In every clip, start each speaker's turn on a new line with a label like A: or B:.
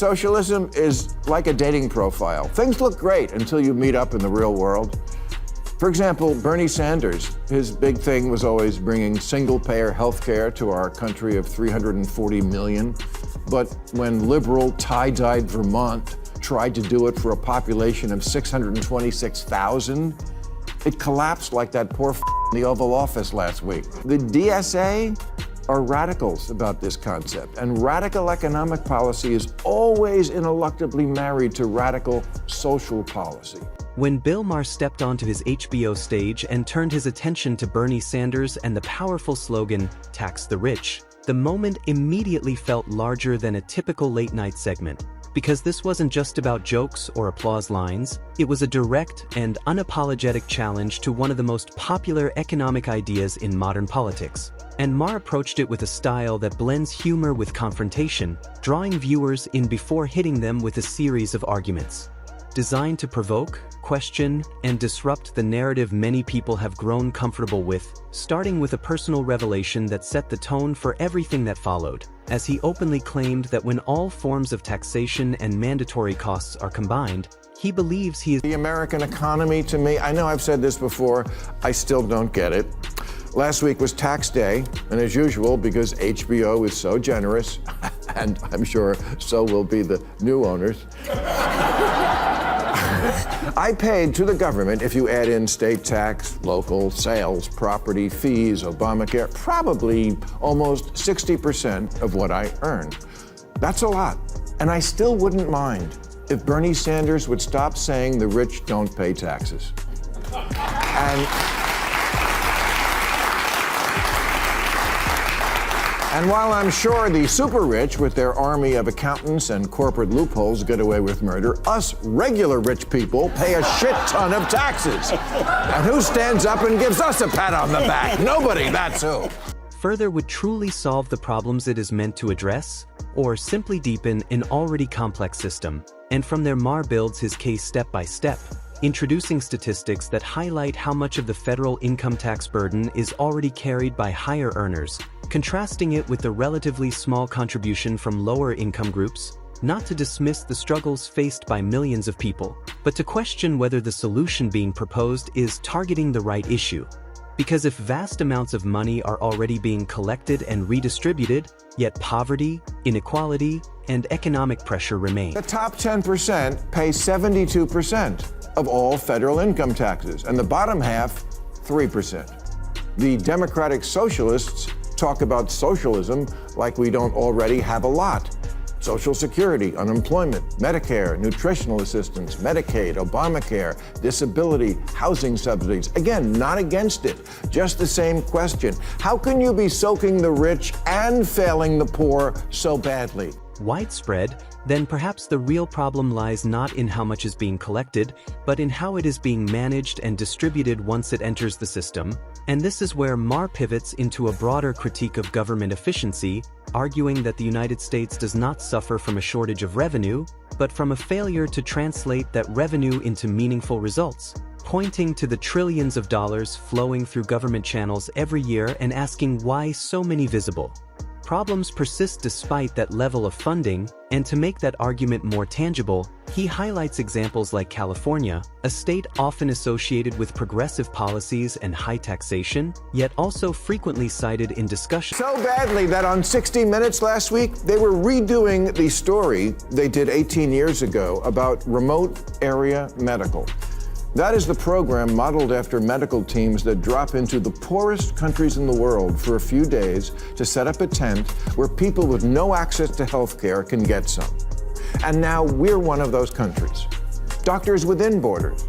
A: Socialism is like a dating profile. Things look great until you meet up in the real world. For example, Bernie Sanders, his big thing was always bringing single-payer health care to our country of 340 million. But when liberal, tie-dyed Vermont tried to do it for a population of 626,000, it collapsed like that poor in the Oval Office last week. The DSA are radicals about this concept, and radical economic policy is always ineluctably married to radical social policy.
B: When Bill Maher stepped onto his HBO stage and turned his attention to Bernie Sanders and the powerful slogan, "Tax the Rich," the moment immediately felt larger than a typical late-night segment. Because this wasn't just about jokes or applause lines, it was a direct and unapologetic challenge to one of the most popular economic ideas in modern politics. And Maher approached it with a style that blends humor with confrontation, drawing viewers in before hitting them with a series of arguments. Designed to provoke, question, and disrupt the narrative many people have grown comfortable with, starting with a personal revelation that set the tone for everything that followed, as he openly claimed that when all forms of taxation and mandatory costs are combined, he believes he is
A: the American economy. To me, I know I've said this before, I still don't get it. Last week was tax day, and as usual, because HBO is so generous, and I'm sure so will be the new owners, I paid to the government, if you add in state tax, local sales, property, fees, Obamacare, probably almost 60% of what I earn. That's a lot. And I still wouldn't mind if Bernie Sanders would stop saying the rich don't pay taxes. And while I'm sure the super rich with their army of accountants and corporate loopholes get away with murder, us regular rich people pay a shit ton of taxes. And who stands up and gives us a pat on the back? Nobody, that's who.
B: Further would truly solve the problems it is meant to address, or simply deepen an already complex system. And from there, Maher builds his case step by step, introducing statistics that highlight how much of the federal income tax burden is already carried by higher earners, contrasting it with the relatively small contribution from lower income groups, not to dismiss the struggles faced by millions of people, but to question whether the solution being proposed is targeting the right issue. Because if vast amounts of money are already being collected and redistributed, yet poverty, inequality, and economic pressure remain.
A: The top 10% pay 72% of all federal income taxes, and the bottom half, 3%. The Democratic Socialists talk about socialism like we don't already have a lot. Social Security, unemployment, Medicare, nutritional assistance, Medicaid, Obamacare, disability, housing subsidies. Again, not against it, just the same question. How can you be soaking the rich and failing the poor so badly?
B: Widespread, then perhaps the real problem lies not in how much is being collected, but in how it is being managed and distributed once it enters the system. And this is where Maher pivots into a broader critique of government efficiency, arguing that the United States does not suffer from a shortage of revenue, but from a failure to translate that revenue into meaningful results, pointing to the trillions of dollars flowing through government channels every year and asking why so many visible problems persist despite that level of funding. And to make that argument more tangible, he highlights examples like California, a state often associated with progressive policies and high taxation, yet also frequently cited in discussion.
A: So badly that on 60 Minutes last week, they were redoing the story they did 18 years ago about remote area medical. That is the program modeled after medical teams that drop into the poorest countries in the world for a few days to set up a tent where people with no access to health care can get some. And now we're one of those countries. Doctors within borders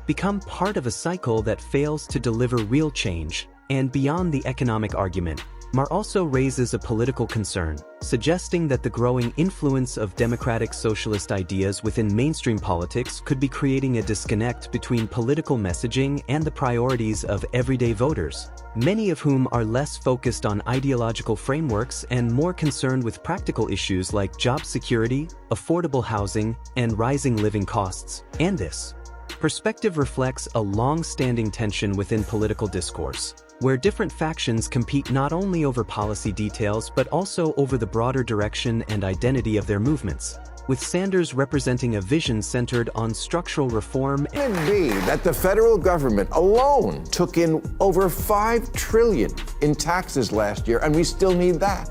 B: become part of a cycle that fails to deliver real change. And beyond the economic argument, Maher also raises a political concern, suggesting that the growing influence of democratic socialist ideas within mainstream politics could be creating a disconnect between political messaging and the priorities of everyday voters, many of whom are less focused on ideological frameworks and more concerned with practical issues like job security, affordable housing, and rising living costs. And this Perspective reflects a long-standing tension within political discourse, where different factions compete not only over policy details but also over the broader direction and identity of their movements, with Sanders representing a vision centered on structural reform.
A: Can it be that the federal government alone took in over $5 trillion in taxes last year, and we still need that?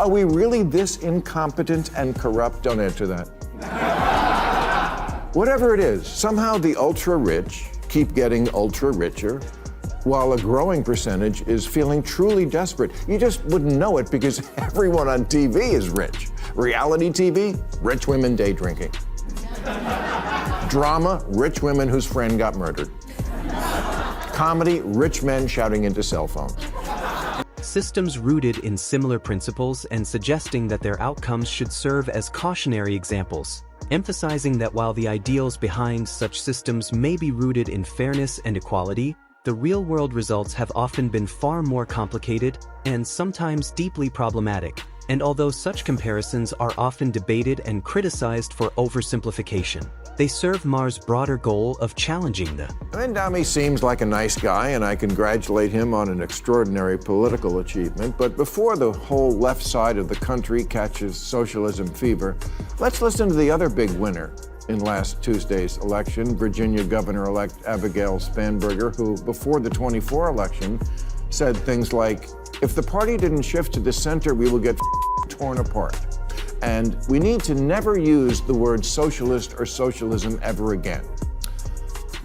A: Are we really this incompetent and corrupt? Don't answer that. Whatever it is, somehow the ultra-rich keep getting ultra-richer, while a growing percentage is feeling truly desperate. You just wouldn't know it because everyone on TV is rich. Reality TV, rich women day drinking. Drama, rich women whose friend got murdered. Comedy, rich men shouting into cell phones.
B: Systems rooted in similar principles and suggesting that their outcomes should serve as cautionary examples, emphasizing that while the ideals behind such systems may be rooted in fairness and equality, the real-world results have often been far more complicated and sometimes deeply problematic. And although such comparisons are often debated and criticized for oversimplification, they serve Maher's broader goal of challenging the.
A: Mendami seems like a nice guy, and I congratulate him on an extraordinary political achievement. But before the whole left side of the country catches socialism fever, let's listen to the other big winner in last Tuesday's election, Virginia Governor-elect Abigail Spanberger, who, before the 24 election, said things like, "If the party didn't shift to the center, we will get torn apart. And we need to never use the word socialist or socialism ever again."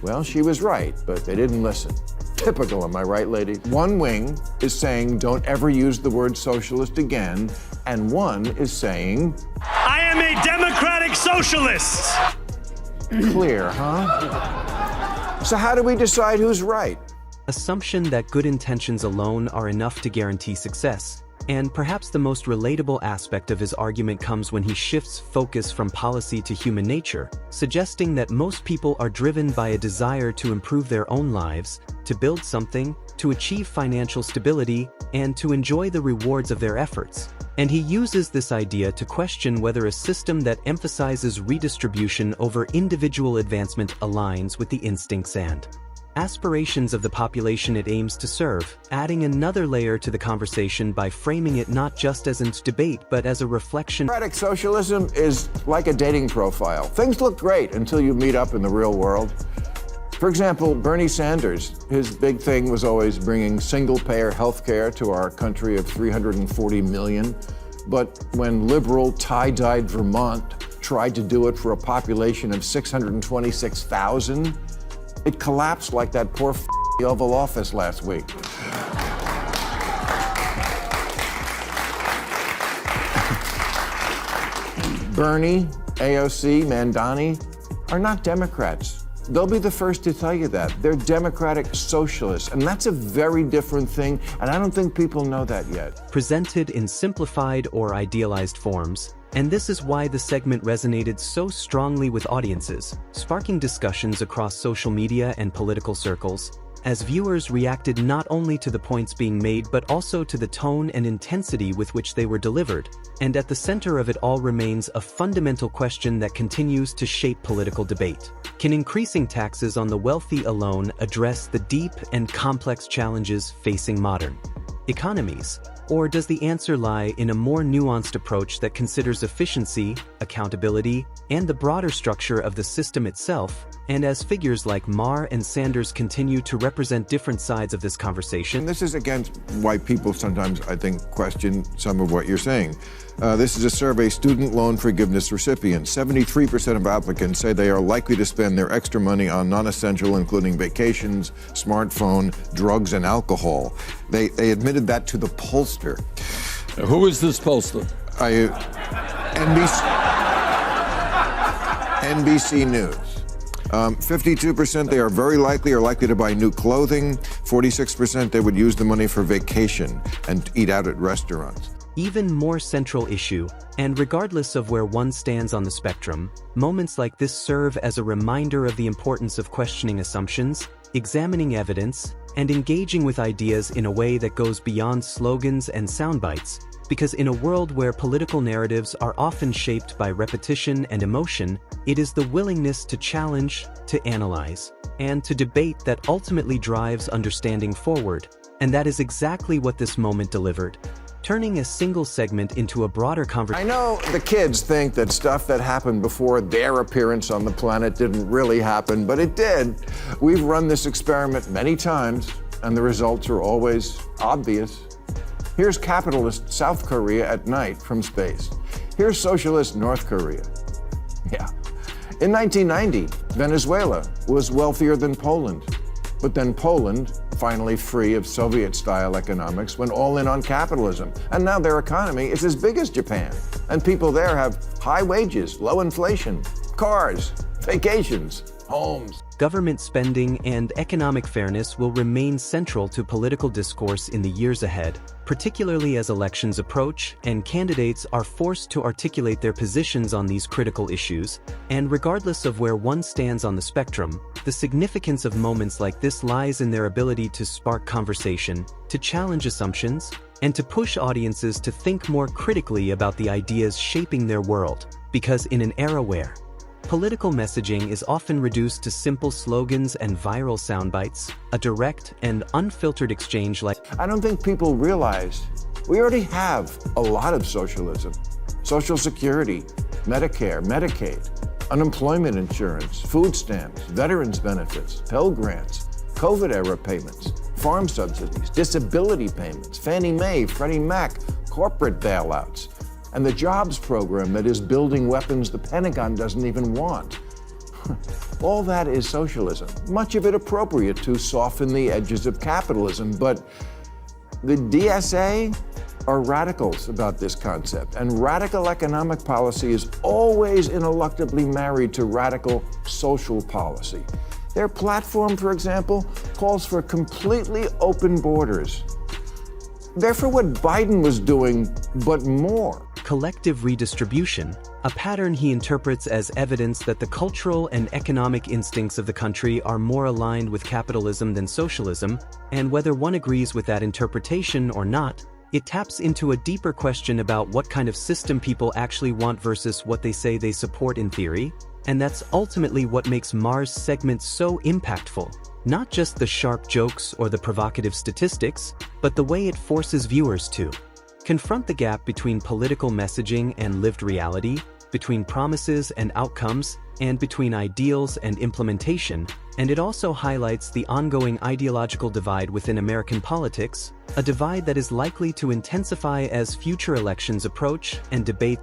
A: Well, she was right, but they didn't listen. Typical, am I right, lady? One wing is saying don't ever use the word socialist again, and one is saying,
C: I am a democratic socialist.
A: Clear, huh? So how do we decide who's right?
B: Assumption that good intentions alone are enough to guarantee success. And perhaps the most relatable aspect of his argument comes when he shifts focus from policy to human nature, suggesting that most people are driven by a desire to improve their own lives, to build something, to achieve financial stability, and to enjoy the rewards of their efforts. And he uses this idea to question whether a system that emphasizes redistribution over individual advancement aligns with the instincts and aspirations of the population it aims to serve, adding another layer to the conversation by framing it not just as a debate but as a reflection.
A: Democratic socialism is like a dating profile. Things look great until you meet up in the real world. For example, Bernie Sanders, his big thing was always bringing single-payer health care to our country of 340 million. But when liberal, tie-dyed Vermont tried to do it for a population of 626,000, it collapsed like that poor Oval Office last week. Bernie, AOC, Mandani are not Democrats. They'll be the first to tell you that. They're democratic socialists, and that's a very different thing, and I don't think people know that yet.
B: Presented in simplified or idealized forms, and this is why the segment resonated so strongly with audiences, sparking discussions across social media and political circles, as viewers reacted not only to the points being made but also to the tone and intensity with which they were delivered. And at the center of it all remains a fundamental question that continues to shape political debate. Can increasing taxes on the wealthy alone address the deep and complex challenges facing modern economies? Or does the answer lie in a more nuanced approach that considers efficiency, accountability, and the broader structure of the system itself? And as figures like Maher and Sanders continue to represent different sides of this conversation.
A: And this is against why people sometimes, I think, question some of what you're saying. This is a survey student loan forgiveness recipients. 73% of applicants say they are likely to spend their extra money on non-essential, including vacations, smartphone, drugs, and alcohol. They admitted that to the pollster.
D: Who is this pollster?
A: NBC News. 52% they are very likely to buy new clothing. 46% they would use the money for vacation and eat out at restaurants.
B: Even more central issue, and regardless of where one stands on the spectrum, moments like this serve as a reminder of the importance of questioning assumptions, examining evidence, and engaging with ideas in a way that goes beyond slogans and soundbites, because in a world where political narratives are often shaped by repetition and emotion, it is the willingness to challenge, to analyze, and to debate that ultimately drives understanding forward. And that is exactly what this moment delivered, turning a single segment into a broader conversation.
A: I know the kids think that stuff that happened before their appearance on the planet didn't really happen, but it did. We've run this experiment many times, and the results are always obvious. Here's capitalist South Korea at night from space. Here's socialist North Korea. Yeah. In 1990, Venezuela was wealthier than Poland. But then Poland, finally free of Soviet-style economics, went all in on capitalism. And now their economy is as big as Japan. And people there have high wages, low inflation, cars, vacations, homes.
B: Government spending and economic fairness will remain central to political discourse in the years ahead, particularly as elections approach and candidates are forced to articulate their positions on these critical issues. And regardless of where one stands on the spectrum, the significance of moments like this lies in their ability to spark conversation, to challenge assumptions, and to push audiences to think more critically about the ideas shaping their world. Because in an era where political messaging is often reduced to simple slogans and viral soundbites, a direct and unfiltered exchange like...
A: I don't think people realize we already have a lot of socialism. Social Security, Medicare, Medicaid, unemployment insurance, food stamps, veterans benefits, Pell Grants, COVID-era payments, farm subsidies, disability payments, Fannie Mae, Freddie Mac, corporate bailouts, and the jobs program that is building weapons the Pentagon doesn't even want. All that is socialism, much of it appropriate to soften the edges of capitalism, but the DSA are radicals about this concept, and radical economic policy is always ineluctably married to radical social policy. Their platform, for example, calls for completely open borders. They're for what Biden was doing, but more.
B: Collective redistribution, a pattern he interprets as evidence that the cultural and economic instincts of the country are more aligned with capitalism than socialism, and whether one agrees with that interpretation or not, it taps into a deeper question about what kind of system people actually want versus what they say they support in theory, and that's ultimately what makes Maher's segment so impactful. Not just the sharp jokes or the provocative statistics, but the way it forces viewers to confront the gap between political messaging and lived reality, between promises and outcomes, and between ideals and implementation, and it also highlights the ongoing ideological divide within American politics, a divide that is likely to intensify as future elections approach and debate